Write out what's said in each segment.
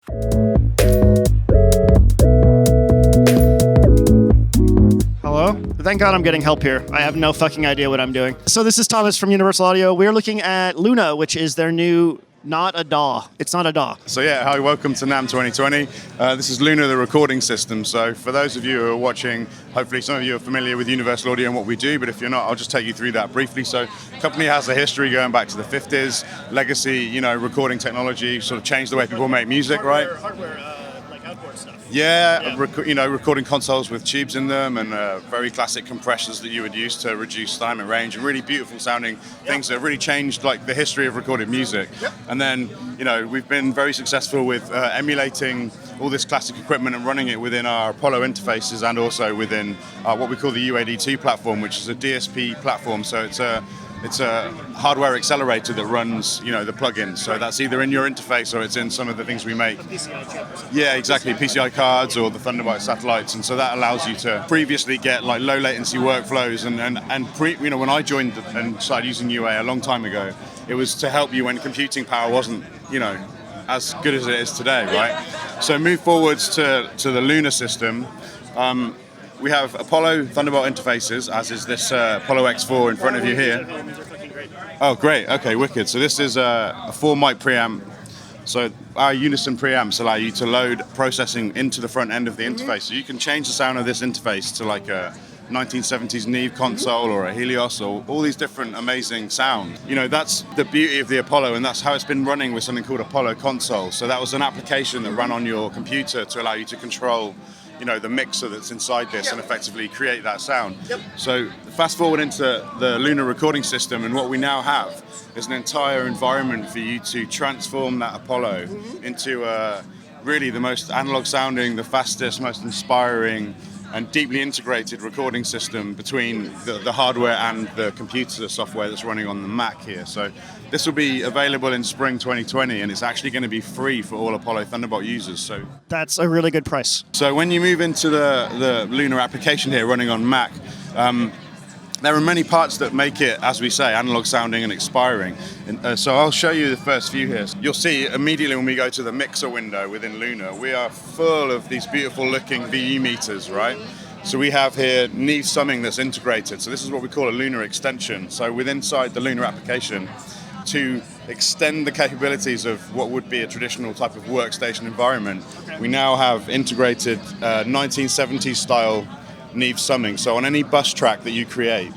Hello? Thank God I'm getting help here. I have no fucking idea what I'm doing. So this is Thomas from Universal Audio. We're looking at Luna, which is their new, not a DAW. It's not a DAW. So yeah, hi, welcome to NAMM 2020. This is Luna, the recording system. So for those of you who are watching, hopefully some of you are familiar with Universal Audio and what we do, but if you're not, I'll just take you through that briefly. So the company has a history going back to the 50s, legacy, recording technology, sort of changed the way people make music, right? Like outboard stuff. Yeah. Recording consoles with tubes in them and very classic compressors that you would use to reduce time and range, and really beautiful sounding things that have really changed like the history of recorded music. Yep. And then, we've been very successful with emulating all this classic equipment and running it within our Apollo interfaces and also within what we call the UAD2 platform, which is a DSP platform. So it's a hardware accelerator that runs, the plugins. So that's either in your interface or it's in some of the things we make. PCI chip or something. Yeah, exactly. PCI cards or the Thunderbolt satellites, and so that allows you to previously get like low latency workflows. When I joined and started using UA a long time ago, it was to help you when computing power wasn't, as good as it is today, right? So move forwards to the Luna system. We have Apollo Thunderbolt interfaces, as is this Apollo X4 in front of you here. These are fucking great. Oh, great. Okay, wicked. So this is a 4-mic preamp. So our unison preamps allow you to load processing into the front end of the interface. So you can change the sound of this interface to like a 1970s Neve console or a Helios or all these different amazing sounds. That's the beauty of the Apollo, and that's how it's been running with something called Apollo Console. So that was an application that ran on your computer to allow you to control the mixer that's inside this and effectively create that sound. Yep. So fast forward into the Luna recording system, and what we now have is an entire environment for you to transform that Apollo into really the most analog sounding, the fastest, most inspiring and deeply integrated recording system between the hardware and the computer software that's running on the Mac here. So this will be available in spring 2020, and it's actually going to be free for all Apollo Thunderbolt users. So That's a really good price. So when you move into the Luna application here running on Mac, there are many parts that make it, as we say, analog sounding and expiring. So I'll show you the first few here. You'll see immediately when we go to the mixer window within Luna, we are full of these beautiful looking VE meters, right? So we have here Neve summing that's integrated. So this is what we call a Luna extension. So inside the Luna application, to extend the capabilities of what would be a traditional type of workstation environment, we now have integrated 1970s style Neve summing. So on any bus track that you create,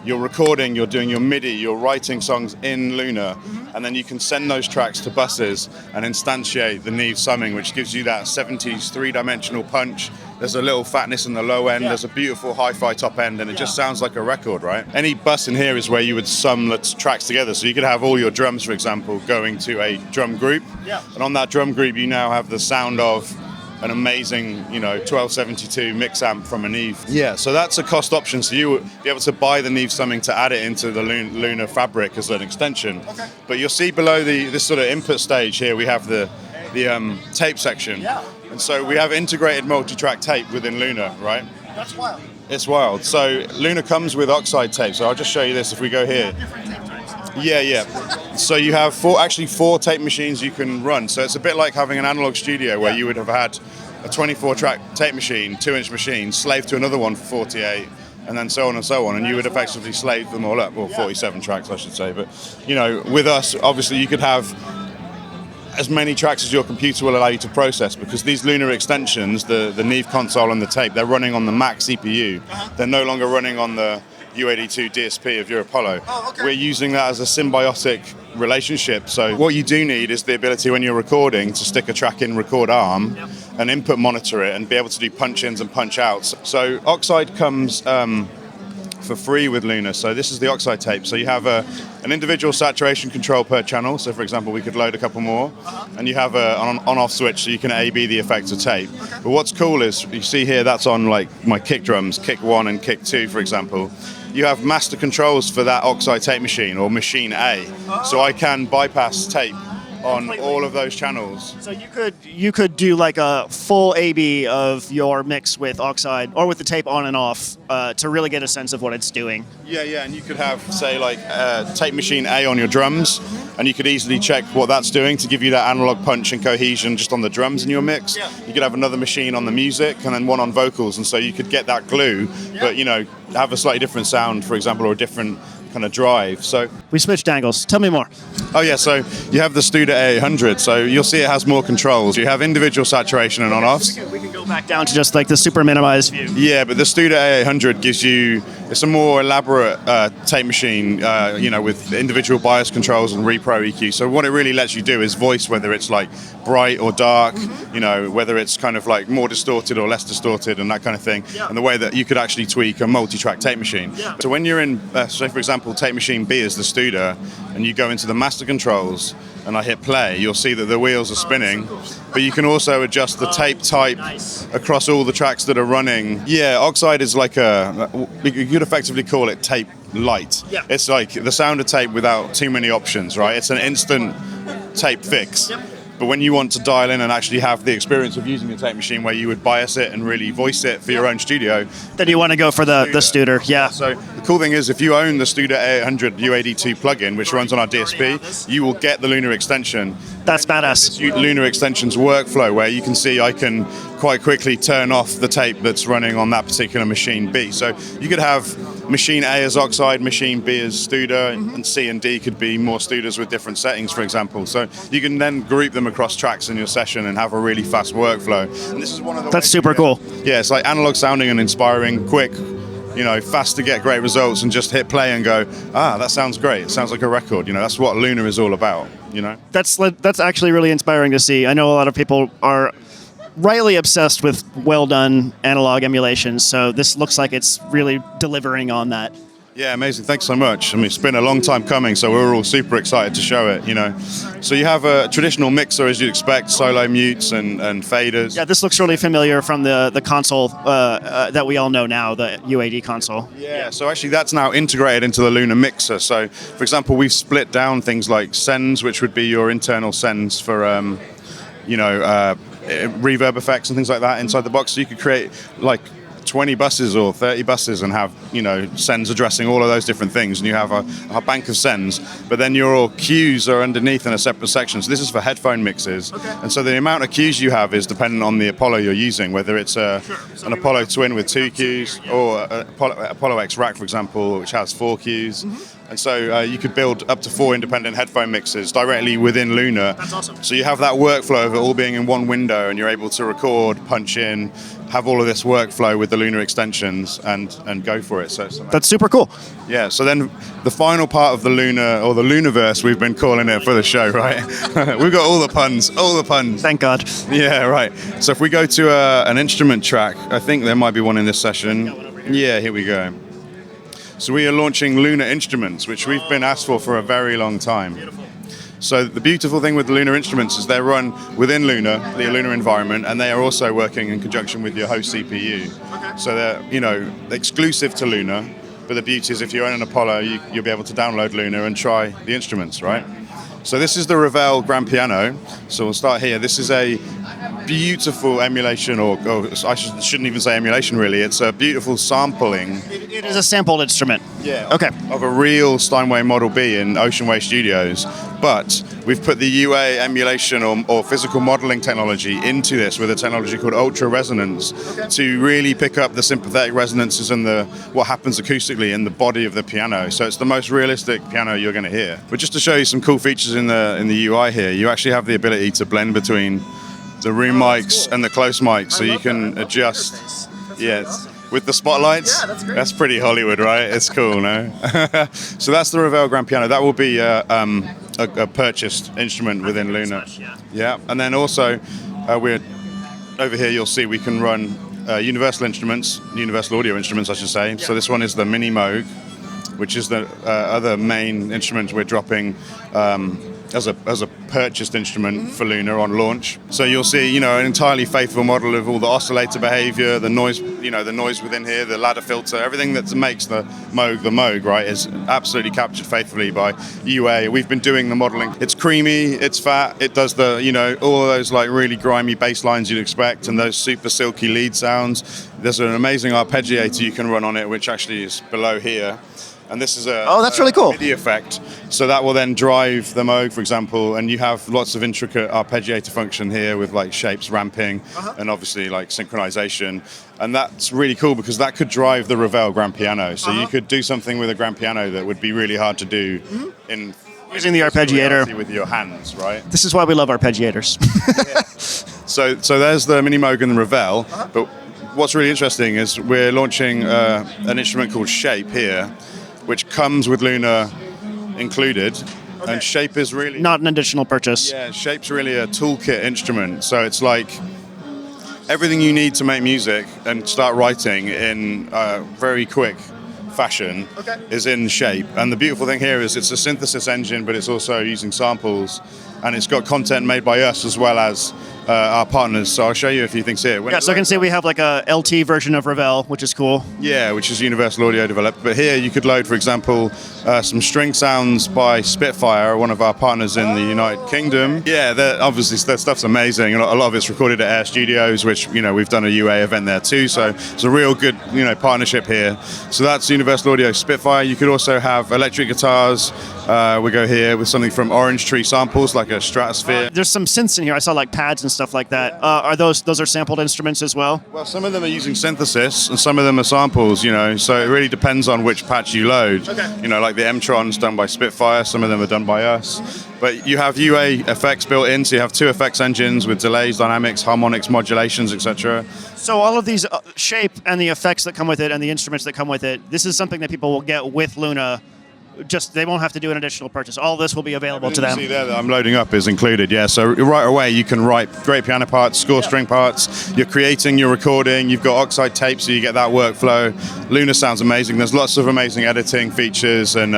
you're recording, you're doing your MIDI, you're writing songs in Luna, and then you can send those tracks to buses and instantiate the Neve summing, which gives you that 70s three-dimensional punch. There's a little fatness in the low end, there's a beautiful hi-fi top end, and it just sounds like a record, right? Any bus in here is where you would sum the tracks together. So you could have all your drums, for example, going to a drum group, and on that drum group you now have the sound of an amazing, 1272 mix amp from a Neve. Yeah, so that's a cost option. So you would be able to buy the Neve summing to add it into the Luna fabric as an extension. Okay. But you'll see below this sort of input stage here, we have the tape section. Yeah. And so we have integrated multi-track tape within Luna, right? That's wild. It's wild. So Luna comes with oxide tape. So I'll just show you this if we go here. Different tape types. Yeah. So you have four tape machines you can run. So it's a bit like having an analog studio where you would have had a 24-track tape machine, 2-inch machine, slave to another one for 48, and then so on and so on. And you would effectively slave them all up. Well, 47 tracks, I should say. But, with us, obviously, you could have as many tracks as your computer will allow you to process, because these Luna extensions, the Neve console and the tape, they're running on the Mac CPU. They're no longer running on the UAD2 DSP of your Apollo. We're using that as a symbiotic relationship. So what you do need is the ability when you're recording to stick a track in record arm and input monitor it and be able to do punch-ins and punch-outs. So Oxide comes for free with Luna. So this is the Oxide tape. So you have an individual saturation control per channel. So for example, we could load a couple more, and you have an on-off switch so you can A/B the effects of tape. But what's cool is you see here, that's on like my kick drums, kick 1 and kick 2, for example. You have master controls for that Oxide tape machine or machine A. So I can bypass tape on Completely. all of those channels. So you could do like a full A/B of your mix with Oxide or with the tape on and off to really get a sense of what it's doing. Yeah, and you could have, say, like tape machine A on your drums, and you could easily check what that's doing to give you that analog punch and cohesion just on the drums in your mix. Yeah. You could have another machine on the music and then one on vocals, and so you could get that glue, but have a slightly different sound, for example, or a different kind of drive. So We switched angles. Tell me more. oh yeah, so you have the Studer A800, so you'll see it has more controls. You have individual saturation and on-offs. We can go back down to just like the super minimized view. Yeah, but the Studer A800 gives you, it's a more elaborate tape machine, with individual bias controls and repro EQ. So what it really lets you do is voice whether it's like bright or dark, whether it's kind of like more distorted or less distorted and that kind of thing. Yeah. And the way that you could actually tweak a multi-track tape machine. Yeah. So when you're in, say for example, tape machine B is the Studer, and you go into the master controls and I hit play, you'll see that the wheels are spinning, but you can also adjust the tape type across all the tracks that are running. Yeah, Oxide is like you could effectively call it tape light. Yeah. It's like the sound of tape without too many options, right? It's an instant tape fix. Yep. But when you want to dial in and actually have the experience of using a tape machine where you would bias it and really voice it for your own studio, Then you want to go for the Studer. Yeah. so the cool thing is, if you own the Studer A800 UAD2 plugin, which runs on our DSP, you will get the Lunar extension. That's badass. Lunar extension's workflow, where you can see I can quite quickly turn off the tape that's running on that particular machine B. So you could have machine A as Oxide, machine B as Studer, and C and D could be more Studers with different settings, for example. So you can then group them across tracks in your session and have a really fast workflow. And this is one of the That's ways super cool. Yeah, it's like analog sounding and inspiring, quick, fast to get great results, and just hit play and go, that sounds great. It sounds like a record. That's what Lunar is all about. That's actually really inspiring to see. I know a lot of people are rightly obsessed with well done analog emulations, so this looks like it's really delivering on that. Yeah, amazing. Thanks so much. I mean, it's been a long time coming, so we're all super excited to show it, So you have a traditional mixer, as you'd expect, solo mutes and faders. Yeah, this looks really familiar from the console that we all know now, the UAD console. Yeah, so actually that's now integrated into the Lunar mixer. So, for example, we've split down things like sends, which would be your internal sends for, reverb effects and things like that inside the box. So you could create like 20 buses or 30 buses and have, sends addressing all of those different things, and you have a bank of sends, but then your cues are underneath in a separate section. So this is for headphone mixes. Okay. And so the amount of cues you have is dependent on the Apollo you're using, whether it's an Apollo Twin with 2 cues or Apollo X Rack, for example, which has 4 cues. Mm-hmm. And so you could build up to 4 independent headphone mixes directly within Lunar. That's awesome. So you have that workflow of it all being in one window, and you're able to record, punch in, have all of this workflow with the Lunar extensions, and go for it. So that's super cool. Yeah. So then the final part of the Lunar, or the Lunarverse, we've been calling it for the show, right? We've got all the puns. Thank God. Yeah, right. So if we go to an instrument track, I think there might be one in this session. Yeah, here we go. So we are launching Lunar instruments, which we've been asked for a very long time. Beautiful. So the beautiful thing with the Lunar instruments is they're run within Lunar, the Lunar environment, and they are also working in conjunction with your host CPU. Okay. So they're, exclusive to Lunar, but the beauty is if you own an Apollo, you'll be able to download Lunar and try the instruments, right? So this is the Ravel Grand Piano. So we'll start here. This is a beautiful emulation, or I shouldn't even say emulation really. It's a beautiful sampling. It is a sampled instrument. Yeah. Okay. Of a real Steinway Model B in Ocean Way Studios, but we've put the UA emulation or physical modeling technology into this with a technology called ultra resonance to really pick up the sympathetic resonances and what happens acoustically in the body of the piano. So it's the most realistic piano you're going to hear. But just to show you some cool features in the UI here, you actually have the ability to blend between the room mics and the close mics, so you can adjust. Yes. With the spotlights. Yeah, that's great. That's pretty Hollywood, right? It's cool, no? So that's the Ravel Grand Piano. That will be a purchased instrument within Lunar. Yeah. And then also, we're over here. You'll see we can run universal audio instruments, I should say. Yeah. So this one is the Mini Moog, which is the other main instrument we're dropping as a purchased instrument for Luna on launch. So you'll see, an entirely faithful model of all the oscillator behavior, the noise, the noise within here, the ladder filter, everything that makes the Moog, right, is absolutely captured faithfully by UA. We've been doing the modeling. It's creamy, it's fat, it does the, all of those like really grimy bass lines you'd expect and those super silky lead sounds. There's an amazing arpeggiator you can run on it, which actually is below here. And this is that's really cool. MIDI effect. So that will then drive the Moog, for example, and you have lots of intricate arpeggiator function here with like shapes ramping and obviously like synchronization. And that's really cool because that could drive the Ravel grand piano. So you could do something with a grand piano that would be really hard to do in using the arpeggiator with your hands, right? This is why we love arpeggiators. So there's the Mini Moog and the Ravel. But what's really interesting is we're launching an instrument called Shape here, which comes with Luna included, and Shape is really... Not an additional purchase. Yeah, Shape's really a toolkit instrument, so it's like everything you need to make music and start writing in a very quick fashion is in Shape. And the beautiful thing here is it's a synthesis engine, but it's also using samples, and it's got content made by us as well as our partners. So I'll show you a few things here. So I can see we have like a LT version of Ravel, which is cool. Yeah, which is Universal Audio developed. But here you could load, for example, some string sounds by Spitfire, one of our partners in the United Kingdom. Yeah, obviously that stuff's amazing. A lot of it's recorded at Air Studios, which, we've done a UA event there too. So it's a real good, partnership here. So that's Universal Audio Spitfire. You could also have electric guitars. We go here with something from Orange Tree Samples, like a Stratosphere. There's some synths in here. I saw like pads and stuff like that. Are those are sampled instruments as well? Well, some of them are using synthesis and some of them are samples, so it really depends on which patch you load. Like the M-Trons done by Spitfire, some of them are done by us. But you have UA effects built in, so you have two effects engines with delays, dynamics, harmonics, modulations, etc. So all of these Shape and the effects that come with it and the instruments that come with it, this is something that people will get with Luna. Just they won't have to do an additional purchase. All this will be available to them. You see there that I'm loading up is included, yeah. So right away you can write great piano parts, score string parts. You're creating, you're recording. You've got Oxide tape, so you get that workflow. Luna sounds amazing. There's lots of amazing editing features and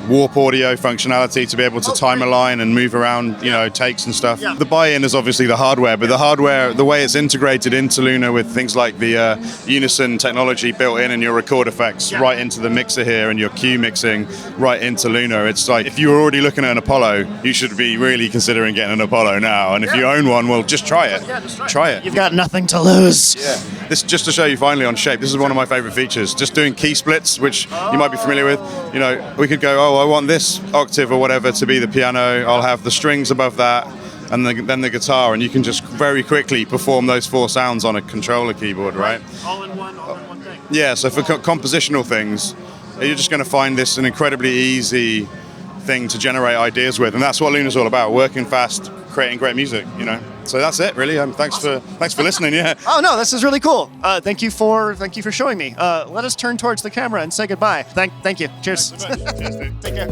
warp audio functionality to be able to time align and move around, takes and stuff. The buy-in is obviously the hardware, but the hardware, the way it's integrated into Luna with things like the Unison technology built in and your record effects right into the mixer here and your cue mixing right into Luna. It's like if you were already looking at an Apollo, you should be really considering getting an Apollo now. And if you own one, well, just try it. Try it. You've got nothing to lose. Yeah. This just to show you finally on Shape. This is one of my favorite features. Just doing key splits, which you might be familiar with. We could go, I want this octave or whatever to be the piano. I'll have the strings above that, and then the guitar, and you can just very quickly perform those four sounds on a controller keyboard, right? All in one thing. Yeah. So for compositional things, you're just going to find this an incredibly easy thing to generate ideas with, and that's what Luna's all about: working fast, creating great music. So that's it, really. Thanks for listening. Yeah. Oh no, this is really cool. Thank you for showing me. Let us turn towards the camera and say goodbye. Thank you. Cheers. Cheers, dude. Take care.